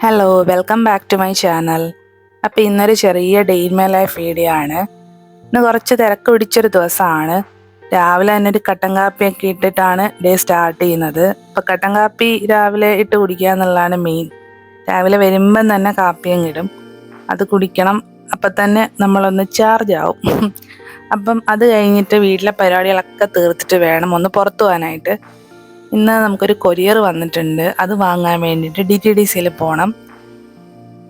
Hello welcome back to my channel. അപ്പോൾ ഇന്നൊരു ചെറിയ day in my life video ആണ്. ഇന്ന് കുറച്ച് തിരക്ക് പിടിച്ചൊരു ദിവസമാണ്. രാവിലെ തന്നെ ഒരു കട്ടൻ കാപ്പിയൊക്കെ ഇട്ടിട്ടാണ് ഡേ സ്റ്റാർട്ട് ചെയ്യുന്നത്. അപ്പോൾ കട്ടൻ കാപ്പി രാവിലെ ഇട്ട് കുടിക്കുക എന്നുള്ളതാണ് മെയിൻ. രാവിലെ വരുമ്പം തന്നെ കാപ്പിയും ഇടും, അത് കുടിക്കണം. അപ്പം തന്നെ നമ്മളൊന്ന് ചാർജ് ആവും. അപ്പം അത് കഴിഞ്ഞിട്ട് വീട്ടിലെ പരിപാടികളൊക്കെ തീർത്തിട്ട് വേണം ഒന്ന് പുറത്തു പോകാനായിട്ട്. ഇന്ന് നമുക്കൊരു കൊറിയർ വന്നിട്ടുണ്ട്, അത് വാങ്ങാൻ വേണ്ടിയിട്ട് DTDCയിൽ പോകണം.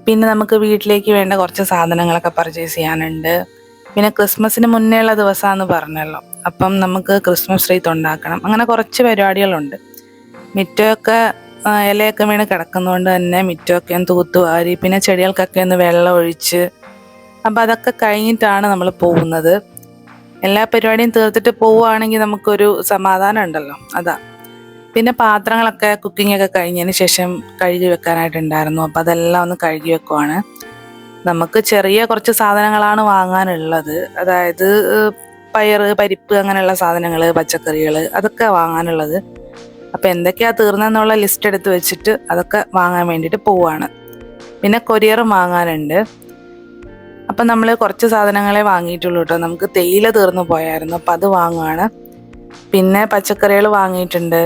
പിന്നെ നമുക്ക് വീട്ടിലേക്ക് വേണ്ട കുറച്ച് സാധനങ്ങളൊക്കെ പർച്ചേസ് ചെയ്യാനുണ്ട്. പിന്നെ ക്രിസ്മസിന് മുന്നേ ഉള്ള ദിവസമാണെന്ന് പറഞ്ഞല്ലോ, അപ്പം നമുക്ക് ക്രിസ്മസ് ട്രീ ഉണ്ടാക്കണം. അങ്ങനെ കുറച്ച് പരിപാടികളുണ്ട്. മുറ്റമൊക്കെ ഇലയൊക്കെ വീണ് കിടക്കുന്നതുകൊണ്ട് തന്നെ മുറ്റമൊക്കെ ഒന്ന് തൂത്തുവാരി, പിന്നെ ചെടികൾക്കൊക്കെ ഒന്ന് വെള്ളം ഒഴിച്ച്, അപ്പം അതൊക്കെ കഴിഞ്ഞിട്ടാണ് നമ്മൾ പോകുന്നത്. എല്ലാ പരിപാടിയും തീർത്തിട്ട് പോവുകയാണെങ്കിൽ നമുക്കൊരു സമാധാനം ഉണ്ടല്ലോ, അതാ. പിന്നെ പാത്രങ്ങളൊക്കെ കുക്കിംഗ് ഒക്കെ കഴിഞ്ഞതിന് ശേഷം കഴുകി വെക്കാനായിട്ടുണ്ടായിരുന്നു. അപ്പോൾ അതെല്ലാം ഒന്ന് കഴുകി വെക്കുവാണ്. നമുക്ക് ചെറിയ കുറച്ച് സാധനങ്ങളാണ് വാങ്ങാനുള്ളത്, അതായത് പരിപ്പ് അങ്ങനെയുള്ള സാധനങ്ങൾ, പച്ചക്കറികൾ, അതൊക്കെ വാങ്ങാനുള്ളത്. അപ്പോൾ എന്തൊക്കെയാ തീർന്നെന്നുള്ള ലിസ്റ്റ് എടുത്ത് വെച്ചിട്ട് അതൊക്കെ വാങ്ങാൻ വേണ്ടിയിട്ട് പോവുകയാണ്. പിന്നെ കൊറിയറും വാങ്ങാനുണ്ട്. അപ്പം നമ്മൾ കുറച്ച് സാധനങ്ങളെ വാങ്ങിയിട്ടുള്ളൂ കേട്ടോ. നമുക്ക് തേയില തീർന്നു പോയായിരുന്നു, അപ്പം അത് വാങ്ങുകയാണ്. പിന്നെ പച്ചക്കറികൾ വാങ്ങിയിട്ടുണ്ട്.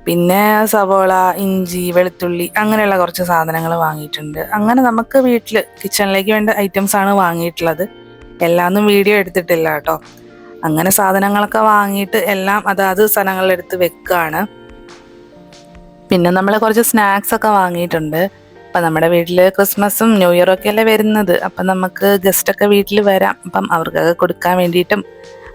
പിന്നെ സവോള, ഇഞ്ചി, വെളുത്തുള്ളി, അങ്ങനെയുള്ള കുറച്ച് സാധനങ്ങൾ വാങ്ങിയിട്ടുണ്ട്. അങ്ങനെ നമുക്ക് വീട്ടിൽ കിച്ചണിലേക്ക് വേണ്ട ഐറ്റംസ് ആണ് വാങ്ങിയിട്ടുള്ളത്. എല്ലാമൊന്നും വീഡിയോ എടുത്തിട്ടില്ല കേട്ടോ. അങ്ങനെ സാധനങ്ങളൊക്കെ വാങ്ങിയിട്ട് എല്ലാം അതാത് സ്ഥലങ്ങളിലെടുത്ത് വെക്കുകയാണ്. പിന്നെ നമ്മൾ കുറച്ച് സ്നാക്സ് ഒക്കെ വാങ്ങിയിട്ടുണ്ട്. അപ്പം നമ്മുടെ വീട്ടിൽ ക്രിസ്മസും ന്യൂ ഇയറും ഒക്കെ അല്ലേ വരുന്നത്. അപ്പം നമുക്ക് ഗസ്റ്റൊക്കെ വീട്ടിൽ വരാം. അപ്പം അവർക്കൊക്കെ കൊടുക്കാൻ വേണ്ടിയിട്ടും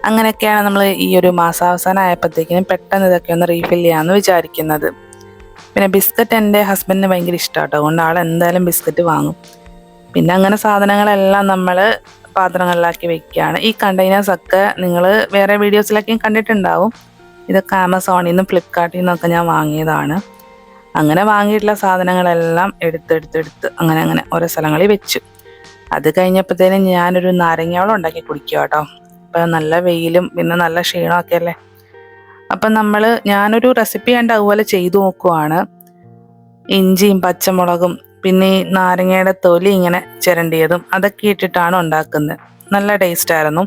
അങ്ങനെയൊക്കെയാണ് നമ്മൾ ഈ ഒരു മാസാവസാനം ആയപ്പോഴത്തേക്കിനും പെട്ടെന്ന് ഇതൊക്കെ ഒന്ന് റീഫിൽ ചെയ്യാമെന്ന് വിചാരിക്കുന്നത്. പിന്നെ ബിസ്ക്കറ്റ് എൻ്റെ ഹസ്ബൻഡിന് ഭയങ്കര ഇഷ്ടമാണ്, അതുകൊണ്ട് ആൾ എന്തായാലും ബിസ്ക്കറ്റ് വാങ്ങും. പിന്നെ അങ്ങനെ സാധനങ്ങളെല്ലാം നമ്മൾ പാത്രങ്ങളിലാക്കി വെക്കുകയാണ്. ഈ കണ്ടെയ്നേഴ്സൊക്കെ നിങ്ങൾ വേറെ വീഡിയോസിലൊക്കെയും കണ്ടിട്ടുണ്ടാവും. ഇതൊക്കെ ആമസോണിൽ നിന്നും ഫ്ലിപ്കാർട്ടിൽ നിന്നൊക്കെ ഞാൻ വാങ്ങിയതാണ്. അങ്ങനെ വാങ്ങിയിട്ടുള്ള സാധനങ്ങളെല്ലാം എടുത്ത് അങ്ങനെ ഓരോ സ്ഥലങ്ങളിൽ വെച്ചു. അത് കഴിഞ്ഞപ്പോഴത്തേനും ഞാനൊരു നാരങ്ങാവെള്ളം ഉണ്ടാക്കി കുടിക്കുക കേട്ടോ. അപ്പം നല്ല വെയിലും പിന്നെ നല്ല ക്ഷീണമൊക്കെ അല്ലേ. അപ്പം ഞാനൊരു റെസിപ്പി കണ്ട് അതുപോലെ ചെയ്തു നോക്കുവാണ്. ഇഞ്ചിയും പച്ചമുളകും പിന്നെ ഈ നാരങ്ങയുടെ തൊലി ഇങ്ങനെ ചിരണ്ടിയതും അതൊക്കെ ഇട്ടിട്ടാണ് ഉണ്ടാക്കുന്നത്. നല്ല ടേസ്റ്റായിരുന്നു.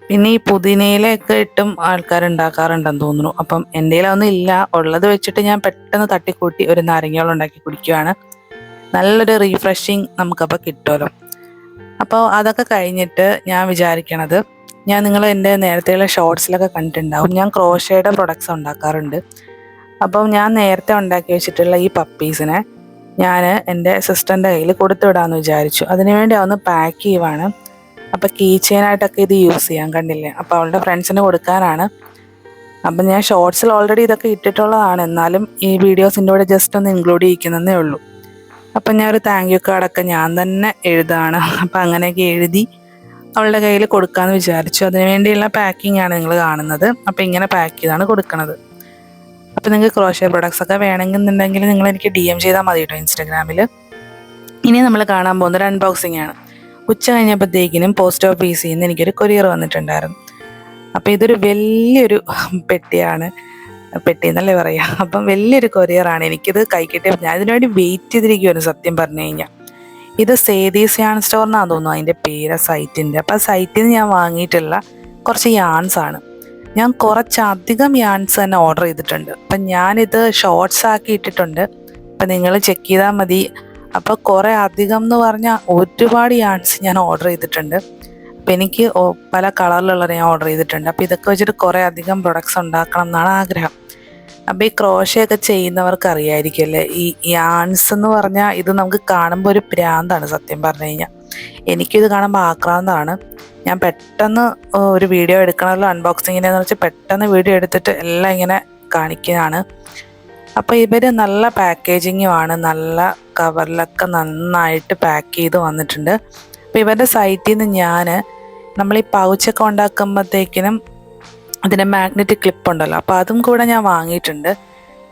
പിന്നെ ഈ പുതിനയിലൊക്കെ ഇട്ടും ആൾക്കാർ ഉണ്ടാക്കാറുണ്ടെന്ന് തോന്നുന്നു. അപ്പം എൻ്റെ കയ്യിലൊന്നും ഇല്ല, ഉള്ളത് വെച്ചിട്ട് ഞാൻ പെട്ടെന്ന് തട്ടിക്കൂട്ടി ഒരു നാരങ്ങാവെള്ളം ഉണ്ടാക്കി കുടിക്കുകയാണ്. നല്ലൊരു റീഫ്രഷിങ് നമുക്കപ്പോൾ കിട്ടുമല്ലോ. അപ്പോൾ അതൊക്കെ കഴിഞ്ഞിട്ട് ഞാൻ വിചാരിക്കണത്, നിങ്ങൾ എൻ്റെ നേരത്തെയുള്ള ഷോർട്സിലൊക്കെ കണ്ടിട്ടുണ്ടാവും, ഞാൻ ക്രോഷയുടെ പ്രൊഡക്ട്സ് ഉണ്ടാക്കാറുണ്ട്. അപ്പം ഞാൻ നേരത്തെ ഉണ്ടാക്കി വെച്ചിട്ടുള്ള ഈ പപ്പീസിനെ ഞാൻ എൻ്റെ സിസ്റ്ററിൻ്റെ കയ്യിൽ കൊടുത്തു വിടാമെന്ന് വിചാരിച്ചു. അതിനുവേണ്ടി അതൊന്ന് പാക്ക് ചെയ്യുവാണ്. അപ്പോൾ കീ ചെയിനായിട്ടൊക്കെ ഇത് യൂസ് ചെയ്യാൻ കണ്ടില്ലേ. അപ്പോൾ അവളുടെ ഫ്രണ്ട്സിന് കൊടുക്കാനാണ്. അപ്പം ഞാൻ ഷോർട്സിൽ ഓൾറെഡി ഇതൊക്കെ ഇട്ടിട്ടുള്ളതാണ്, എന്നാലും ഈ വീഡിയോസിൻ്റെ കൂടെ ജസ്റ്റ് ഒന്ന് ഇൻക്ലൂഡ് ചെയ്യിക്കുന്നതേ ഉള്ളൂ. അപ്പം ഞാൻ ഒരു താങ്ക് യു കാർഡൊക്കെ ഞാൻ തന്നെ എഴുതാണ്. അപ്പം അങ്ങനെയൊക്കെ എഴുതി അവളുടെ കയ്യിൽ കൊടുക്കാമെന്ന് വിചാരിച്ചു. അതിന് വേണ്ടിയുള്ള പാക്കിംഗ് ആണ് നിങ്ങൾ കാണുന്നത്. അപ്പോൾ ഇങ്ങനെ പാക്ക് ചെയ്താണ് കൊടുക്കുന്നത്. അപ്പോൾ നിങ്ങൾക്ക് ക്രോഷ്യ പ്രൊഡക്ട്സ് ഒക്കെ വേണമെന്നുണ്ടെങ്കിൽ നിങ്ങൾ എനിക്ക് DM ചെയ്താൽ മതി കേട്ടോ ഇൻസ്റ്റാഗ്രാമിൽ. ഇനി നമ്മൾ കാണാൻ പോകുന്നൊരു അൺബോക്സിംഗ് ആണ്. ഉച്ച കഴിഞ്ഞപ്പോഴത്തേക്കിനും പോസ്റ്റ് ഓഫീസിൽ നിന്ന് എനിക്കൊരു കൊറിയർ വന്നിട്ടുണ്ടായിരുന്നു. അപ്പോൾ ഇതൊരു വലിയൊരു പെട്ടിയാണ്, പെട്ടി എന്നല്ലേ പറയാം. അപ്പം വലിയൊരു കൊറിയറാണ്. എനിക്കിത് കൈ കിട്ടിയപ്പോൾ ഞാൻ ഇതിനുവേണ്ടി വെയിറ്റ് ചെയ്തിരിക്കുമായിരുന്നു സത്യം പറഞ്ഞു കഴിഞ്ഞാൽ. ഇത് സേതീസ് യാൺ സ്റ്റോർ എന്നാണ് തോന്നുന്നു അതിൻ്റെ പേര്, സൈറ്റിൻ്റെ. അപ്പോൾ ആ സൈറ്റിൽ നിന്ന് ഞാൻ വാങ്ങിയിട്ടുള്ള കുറച്ച് യാൺസ് ആണ്. ഞാൻ കുറച്ചധികം യാൺസ് തന്നെ ഓർഡർ ചെയ്തിട്ടുണ്ട്. അപ്പം ഞാനിത് ഷോർട്സ് ആക്കി ഇട്ടിട്ടുണ്ട്, അപ്പം നിങ്ങൾ ചെക്ക് ചെയ്താൽ മതി. അപ്പോൾ കുറേ അധികം എന്ന് പറഞ്ഞാൽ ഒരുപാട് യാൺസ് ഞാൻ ഓർഡർ ചെയ്തിട്ടുണ്ട്. അപ്പം എനിക്ക് പല കളറിലുള്ളത് ഞാൻ ഓർഡർ ചെയ്തിട്ടുണ്ട്. അപ്പോൾ ഇതൊക്കെ വെച്ചിട്ട് കുറേ അധികം പ്രൊഡക്ട്സ് ഉണ്ടാക്കണം എന്നാണ് ആഗ്രഹം. അപ്പോൾ ഈ ക്രോഷയൊക്കെ ചെയ്യുന്നവർക്ക് അറിയായിരിക്കുമല്ലേ, ഈ യാൺസ് എന്ന് പറഞ്ഞാൽ ഇത് നമുക്ക് കാണുമ്പോൾ ഒരു ഭ്രാന്താണ് സത്യം പറഞ്ഞു കഴിഞ്ഞാൽ. എനിക്കിത് കാണുമ്പോൾ ആക്രാന്തമാണ്. ഞാൻ പെട്ടെന്ന് ഒരു വീഡിയോ എടുക്കണമല്ലോ അൺബോക്സിങ്ങിനെന്ന് വെച്ചാൽ പെട്ടെന്ന് വീഡിയോ എടുത്തിട്ട് എല്ലാം ഇങ്ങനെ കാണിക്കുന്നതാണ്. അപ്പോൾ ഇവർ നല്ല പാക്കേജിങ്ങുമാണ്, നല്ല കവറിലൊക്കെ നന്നായിട്ട് പാക്ക് ചെയ്ത് വന്നിട്ടുണ്ട്. അപ്പോൾ ഇവരുടെ സൈറ്റിൽ നിന്ന് നമ്മൾ ഈ പൗച്ചൊക്കെ ഉണ്ടാക്കുമ്പോഴത്തേക്കിനും അതിൻ്റെ മാഗ്നറ്റിക് ക്ലിപ്പ് ഉണ്ടല്ലോ, അപ്പോൾ അതും കൂടെ ഞാൻ വാങ്ങിയിട്ടുണ്ട്.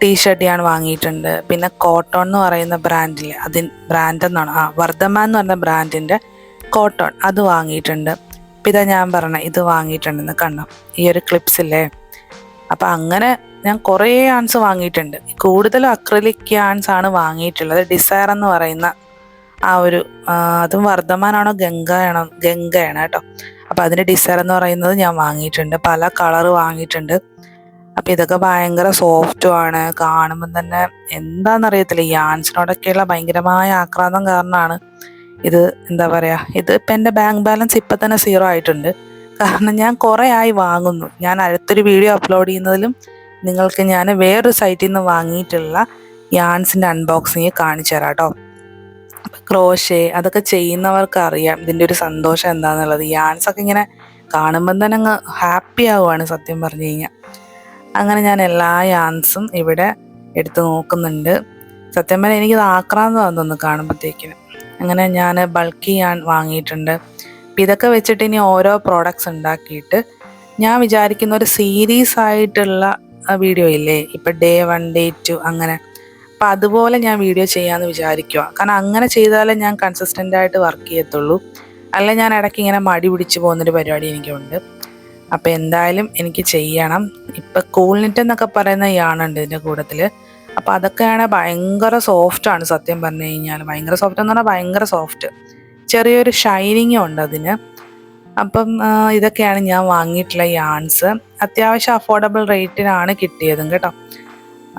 ടീഷർട്ട് ഞാൻ വാങ്ങിയിട്ടുണ്ട്. പിന്നെ കോട്ടൺ എന്ന് പറയുന്ന ബ്രാൻഡിലെ ബ്രാൻഡ് എന്നാണ് വർദ്ധമാൻ എന്ന് പറഞ്ഞ ബ്രാൻഡിൻ്റെ കോട്ടൺ അത് വാങ്ങിയിട്ടുണ്ട്. അപ്പം ഇതാ ഞാൻ പറഞ്ഞ ഇത് വാങ്ങിയിട്ടുണ്ടെന്ന് കണ്ടോ, ഈ ഒരു ക്ലിപ്സില്ലേ. അപ്പം അങ്ങനെ ഞാൻ കുറേ യാൺസ് വാങ്ങിയിട്ടുണ്ട്. കൂടുതലും അക്രിലിക് യാൺസ് ആണ് വാങ്ങിയിട്ടുള്ളത്. ഡിസയർ എന്ന് പറയുന്ന അതും വർദ്ധമാനാണോ ഗംഗയാണ് കേട്ടോ. അപ്പോൾ അതിൻ്റെ ഡിസയർ എന്ന് പറയുന്നത് ഞാൻ വാങ്ങിയിട്ടുണ്ട്. പല കളറ് വാങ്ങിയിട്ടുണ്ട്. അപ്പം ഇതൊക്കെ ഭയങ്കര സോഫ്റ്റുമാണ്. കാണുമ്പം തന്നെ എന്താണെന്നറിയത്തില്ല, ഈ യാൺസിനോടൊക്കെയുള്ള ഭയങ്കരമായ ആക്രാന്തം കാരണമാണ് ഇത് എന്താ പറയുക, ഇത് ഇപ്പം എൻ്റെ ബാങ്ക് ബാലൻസ് ഇപ്പം തന്നെ 0 ആയിട്ടുണ്ട്. കാരണം ഞാൻ കുറേ ആയി വാങ്ങുന്നു. ഞാൻ അടുത്തൊരു വീഡിയോ അപ്ലോഡ് ചെയ്യുന്നതിലും നിങ്ങൾക്ക് ഞാൻ വേറൊരു സൈറ്റിൽ നിന്ന് വാങ്ങിയിട്ടുള്ള യാൺസിൻ്റെ അൺബോക്സിങ് കാണിച്ചു തരാം കേട്ടോ. അപ്പം ക്രോഷേ അതൊക്കെ ചെയ്യുന്നവർക്ക് അറിയാം ഇതിൻ്റെ ഒരു സന്തോഷം എന്താണെന്നുള്ളത്. യാൺസൊക്കെ ഇങ്ങനെ കാണുമ്പം തന്നെ അങ്ങ് ഹാപ്പി ആവുകയാണ് സത്യം പറഞ്ഞു കഴിഞ്ഞാൽ. അങ്ങനെ ഞാൻ എല്ലാ യാൺസും ഇവിടെ എടുത്ത് നോക്കുന്നുണ്ട്. സത്യം പറഞ്ഞാൽ എനിക്കിത് ആക്രാന്തം തോന്നുന്നു കാണുമ്പോഴത്തേക്കിനും. അങ്ങനെ ഞാൻ ബൾക്കി യാൺ വാങ്ങിയിട്ടുണ്ട്. അപ്പം ഇതൊക്കെ വെച്ചിട്ട് ഇനി ഓരോ പ്രോഡക്ട്സ് ഉണ്ടാക്കിയിട്ട് ഞാൻ വിചാരിക്കുന്ന ഒരു സീരീസ് ആയിട്ടുള്ള വീഡിയോ ഇല്ലേ, ഇപ്പം Day 1 Day 2 അങ്ങനെ, അപ്പം അതുപോലെ ഞാൻ വീഡിയോ ചെയ്യാമെന്ന് വിചാരിക്കുക. കാരണം അങ്ങനെ ചെയ്താലേ ഞാൻ കൺസിസ്റ്റൻ്റ് ആയിട്ട് വർക്ക് ചെയ്യത്തുള്ളൂ. അല്ല ഞാൻ ഇടയ്ക്ക് ഇങ്ങനെ മടി പിടിച്ച് പോകുന്നൊരു പരിപാടി എനിക്കുണ്ട്. അപ്പം എന്തായാലും എനിക്ക് ചെയ്യണം. ഇപ്പം കൂൾനിറ്റ് എന്നൊക്കെ പറയുന്ന യാണുണ്ട് ഇതിൻ്റെ കൂട്ടത്തിൽ. അപ്പം അതൊക്കെയാണ് ഭയങ്കര സോഫ്റ്റാണ് സത്യം പറഞ്ഞു കഴിഞ്ഞാൽ. ഭയങ്കര സോഫ്റ്റ് എന്ന് പറഞ്ഞാൽ ഭയങ്കര സോഫ്റ്റ്, ചെറിയൊരു ഷൈനിങ്ങും ഉണ്ട് അതിന്. അപ്പം ഇതൊക്കെയാണ് ഞാൻ വാങ്ങിയിട്ടുള്ള യാൺസ്. അത്യാവശ്യം അഫോർഡബിൾ റേറ്റിനാണ് കിട്ടിയതും കേട്ടോ.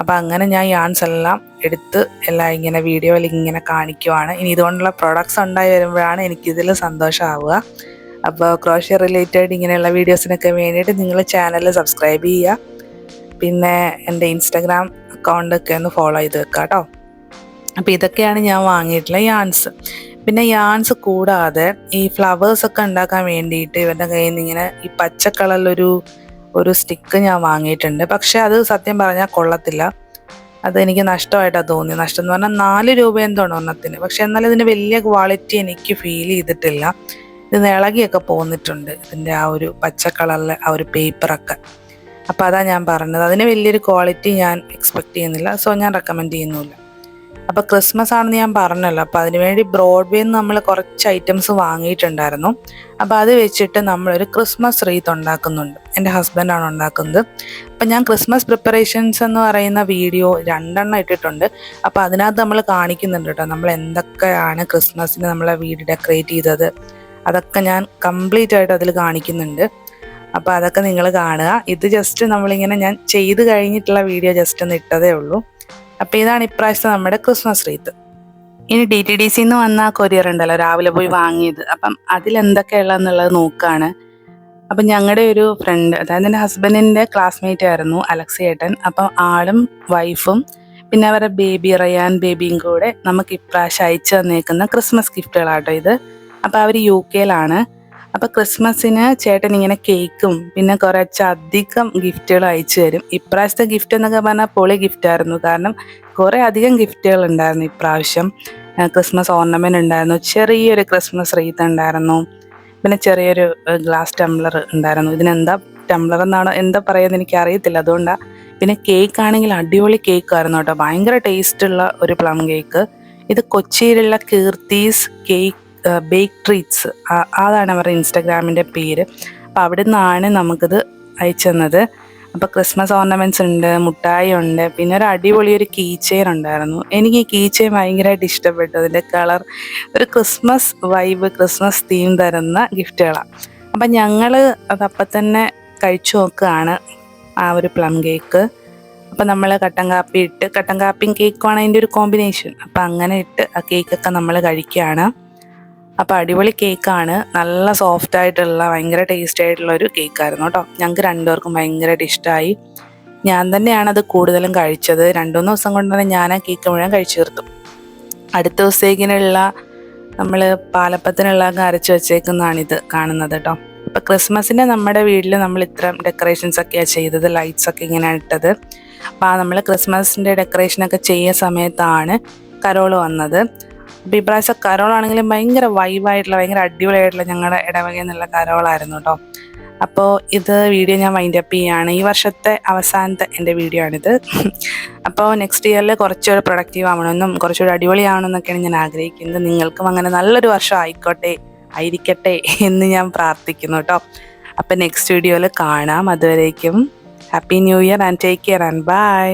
അപ്പം അങ്ങനെ ഞാൻ യാൺസ് എല്ലാം എടുത്ത് എല്ലാം ഇങ്ങനെ വീഡിയോയിൽ ഇങ്ങനെ കാണിക്കുവാണ്. ഇനി ഇതുകൊണ്ടുള്ള പ്രൊഡക്ട്സ് ഉണ്ടായി വരുമ്പോഴാണ് എനിക്കിതിൽ സന്തോഷമാവുക. അപ്പോൾ ക്രോഷ്യ റിലേറ്റഡ് ഇങ്ങനെയുള്ള വീഡിയോസിനൊക്കെ വേണ്ടിയിട്ട് നിങ്ങൾ ചാനൽ സബ്സ്ക്രൈബ് ചെയ്യുക. പിന്നെ എൻ്റെ ഇൻസ്റ്റാഗ്രാം അക്കൗണ്ടൊക്കെ ഒന്ന് ഫോളോ ചെയ്ത് വെക്കുക കേട്ടോ. അപ്പോൾ ഇതൊക്കെയാണ് ഞാൻ വാങ്ങിയിട്ടുള്ള യാൺസ്. പിന്നെ യാൺസ് കൂടാതെ ഈ ഫ്ലവേഴ്സൊക്കെ ഉണ്ടാക്കാൻ വേണ്ടിയിട്ട് ഇവരുടെ കയ്യിൽ നിന്ന് ഇങ്ങനെ ഈ പച്ച കളറിലൊരു സ്റ്റിക്ക് ഞാൻ വാങ്ങിയിട്ടുണ്ട്. പക്ഷേ അത് സത്യം പറഞ്ഞാൽ കൊള്ളത്തില്ല. അതെനിക്ക് നഷ്ടമായിട്ടാണ് തോന്നി. നഷ്ടം എന്ന് പറഞ്ഞാൽ 4 രൂപ എന്തോണം ഒരെണ്ണത്തിന്. പക്ഷെ എന്നാലും ഇതിൻ്റെ വലിയ ക്വാളിറ്റി എനിക്ക് ഫീൽ ചെയ്തിട്ടില്ല. ഇത് ഇളകിയൊക്കെ പോന്നിട്ടുണ്ട് ഇതിൻ്റെ ആ ഒരു പച്ച കളറിലെ ആ ഒരു പേപ്പറൊക്കെ. അപ്പോൾ അതാണ് ഞാൻ പറഞ്ഞത്, അതിന് വലിയൊരു ക്വാളിറ്റി ഞാൻ എക്സ്പെക്റ്റ് ചെയ്യുന്നില്ല. സോ ഞാൻ റെക്കമെൻഡ് ചെയ്യുന്നില്ല. അപ്പോൾ ക്രിസ്മസ് ആണെന്ന് ഞാൻ പറഞ്ഞല്ലോ. അപ്പോൾ അതിനുവേണ്ടി ബ്രോഡ്വേയിൽ നിന്ന് നമ്മൾ കുറച്ച് ഐറ്റംസ് വാങ്ങിയിട്ടുണ്ടായിരുന്നു. അപ്പോൾ അത് വെച്ചിട്ട് നമ്മളൊരു ക്രിസ്മസ് റീത്ത് ഉണ്ടാക്കുന്നുണ്ട്. എൻ്റെ ഹസ്ബൻഡാണ് ഉണ്ടാക്കുന്നത്. അപ്പം ഞാൻ ക്രിസ്മസ് പ്രിപ്പറേഷൻസ് എന്ന് പറയുന്ന വീഡിയോ 2 എണ്ണം ഇട്ടിട്ടുണ്ട്. അപ്പോൾ അതിനകത്ത് നമ്മൾ കാണിക്കുന്നുണ്ട് കേട്ടോ, നമ്മൾ എന്തൊക്കെയാണ് ക്രിസ്മസിന് നമ്മളെ വീട് ഡെക്കറേറ്റ് ചെയ്തത്. അതൊക്കെ ഞാൻ കംപ്ലീറ്റ് ആയിട്ട് അതിൽ കാണിക്കുന്നുണ്ട്. അപ്പോൾ അതൊക്കെ നിങ്ങൾ കാണുക. ഇത് ജസ്റ്റ് നമ്മളിങ്ങനെ ഞാൻ ചെയ്ത് കഴിഞ്ഞിട്ടുള്ള വീഡിയോ ജസ്റ്റ് ഒന്ന് ഇട്ടതേ ഉള്ളൂ. അപ്പോൾ ഇതാണ് ഇപ്രാവശ്യത്തെ നമ്മുടെ ക്രിസ്മസ് റീത്ത്. ഇനി DTDC നിന്ന് വന്ന കൊറിയർ ഉണ്ടല്ലോ, രാവിലെ പോയി വാങ്ങിയത്. അപ്പം അതിലെന്തൊക്കെയുള്ളതെന്നുള്ളത് നോക്കുകയാണ്. അപ്പം ഞങ്ങളുടെ ഒരു ഫ്രണ്ട്, അതായത് എൻ്റെ ഹസ്ബൻഡിൻ്റെ ക്ലാസ്മേറ്റ് ആയിരുന്നു അലക്സിയേട്ടൻ. അപ്പം ആളും വൈഫും പിന്നെ അവരുടെ ബേബി റയാൻ ബേബിയും കൂടെ നമുക്ക് ഇപ്രാവശ്യം അയച്ചു തന്നേക്കുന്ന ക്രിസ്മസ് ഗിഫ്റ്റുകളാട്ടോ ഇത്. അപ്പോൾ അവർ UK-യിലാണ്. അപ്പോൾ ക്രിസ്മസിന് ചേട്ടൻ ഇങ്ങനെ കേക്കും പിന്നെ കുറച്ചധികം ഗിഫ്റ്റുകൾ അയച്ചു തരും. ഇപ്രാവശ്യത്തെ ഗിഫ്റ്റ് എന്നൊക്കെ പറഞ്ഞാൽ പൊളി ഗിഫ്റ്റായിരുന്നു. കാരണം കുറേ അധികം ഗിഫ്റ്റുകൾ ഉണ്ടായിരുന്നു ഇപ്രാവശ്യം. ക്രിസ്മസ് ഓർണമെൻ്റ് ഉണ്ടായിരുന്നു, ചെറിയൊരു ക്രിസ്മസ് റീത്ത് ഉണ്ടായിരുന്നു, പിന്നെ ചെറിയൊരു ഗ്ലാസ് ടംബ്ലർ ഉണ്ടായിരുന്നു. ഇതിനെന്താ ടംബ്ലർ എന്നാണോ എന്താ പറയുന്നത് എനിക്ക് അറിയത്തില്ല, അതുകൊണ്ടാണ്. പിന്നെ കേക്ക് ആണെങ്കിൽ അടിപൊളി കേക്കായിരുന്നു കേട്ടോ, ഭയങ്കര ടേസ്റ്റുള്ള ഒരു പ്ലം കേക്ക്. ഇത് കൊച്ചിയിലുള്ള കീർത്തീസ് കേക്ക് ബേക്ക് ട്രീറ്റ്സ്, അതാണ് അവരുടെ ഇൻസ്റ്റാഗ്രാമിൻ്റെ പേര്. അപ്പോൾ അവിടെ നിന്നാണ് നമുക്കിത് അയച്ചു തന്നത്. അപ്പോൾ ക്രിസ്മസ് ഓർണമെൻറ്റ്സ് ഉണ്ട്, മുട്ടായി ഉണ്ട്, പിന്നെ ഒരു അടിപൊളി ഒരു കീ ചെയിൻ ഉണ്ടായിരുന്നു. എനിക്ക് ഈ കീ ചെയിൻ ഭയങ്കരമായിട്ട് ഇഷ്ടപ്പെട്ടു. അതിൻ്റെ കളർ ഒരു ക്രിസ്മസ് വൈബ്, ക്രിസ്മസ് തീം തരുന്ന ഗിഫ്റ്റുകളാണ്. അപ്പം ഞങ്ങൾ അതപ്പം തന്നെ കഴിച്ചു നോക്കുകയാണ് ആ ഒരു പ്ലം കേക്ക്. അപ്പം നമ്മൾ കട്ടൻ കാപ്പിയും കേക്കുമാണ് അതിൻ്റെ ഒരു കോമ്പിനേഷൻ. അപ്പം അങ്ങനെ ഇട്ട് ആ കേക്കൊക്കെ നമ്മൾ കഴിക്കുകയാണ്. അപ്പോൾ അടിപൊളി കേക്കാണ്, നല്ല സോഫ്റ്റ് ആയിട്ടുള്ള ഭയങ്കര ടേസ്റ്റ് ആയിട്ടുള്ള ഒരു കേക്കായിരുന്നു കേട്ടോ. ഞങ്ങൾക്ക് 2 പേർക്കും ഭയങ്കരമായിട്ട് ഇഷ്ടമായി. ഞാൻ തന്നെയാണ് അത് കൂടുതലും കഴിച്ചത്. 2-3 ദിവസം കൊണ്ട് തന്നെ ഞാൻ ആ കേക്ക് മുഴുവൻ കഴിച്ചു തീർത്തു. അടുത്ത ദിവസത്തേക്കിനുള്ള നമ്മൾ പാലപ്പത്തിനുള്ള അരച്ച് വെച്ചേക്കുന്നതാണിത് കാണുന്നത് കേട്ടോ. അപ്പോൾ ക്രിസ്മസിൻ്റെ നമ്മുടെ വീട്ടിൽ നമ്മൾ ഇത്തരം ഡെക്കറേഷൻസ് ഒക്കെയാണ് ചെയ്തത്, ലൈറ്റ്സ് ഒക്കെ ഇങ്ങനെ ഇട്ടത്. അപ്പോൾ നമ്മൾ ക്രിസ്മസിൻ്റെ ഡെക്കറേഷനൊക്കെ ചെയ്യുന്ന സമയത്താണ് കരോൾ വന്നത്. അപ്പോൾ ഇപ്രാവശ്യം കരോളാണെങ്കിലും ഭയങ്കര വൈബായിട്ടുള്ള ഭയങ്കര അടിപൊളിയായിട്ടുള്ള ഞങ്ങളുടെ ഇടവകയിൽ നിന്നുള്ള കരോളായിരുന്നു കേട്ടോ. അപ്പോൾ ഇത് വീഡിയോ ഞാൻ വൈൻഡ് അപ്പ് ചെയ്യുകയാണ്. ഈ വർഷത്തെ അവസാനത്തെ എൻ്റെ വീഡിയോ ആണിത്. അപ്പോൾ നെക്സ്റ്റ് ഇയറിൽ കുറച്ചുകൂടെ പ്രൊഡക്റ്റീവ് ആവണമെന്നും കുറച്ചുകൂടെ അടിപൊളിയാവണമെന്നൊക്കെയാണ് ഞാൻ ആഗ്രഹിക്കുന്നത്. നിങ്ങൾക്കും അങ്ങനെ നല്ലൊരു വർഷം ആയിരിക്കട്ടെ എന്ന് ഞാൻ പ്രാർത്ഥിക്കുന്നു കേട്ടോ. അപ്പോൾ നെക്സ്റ്റ് വീഡിയോയിൽ കാണാം. അതുവരേക്കും happy new year and take care and by.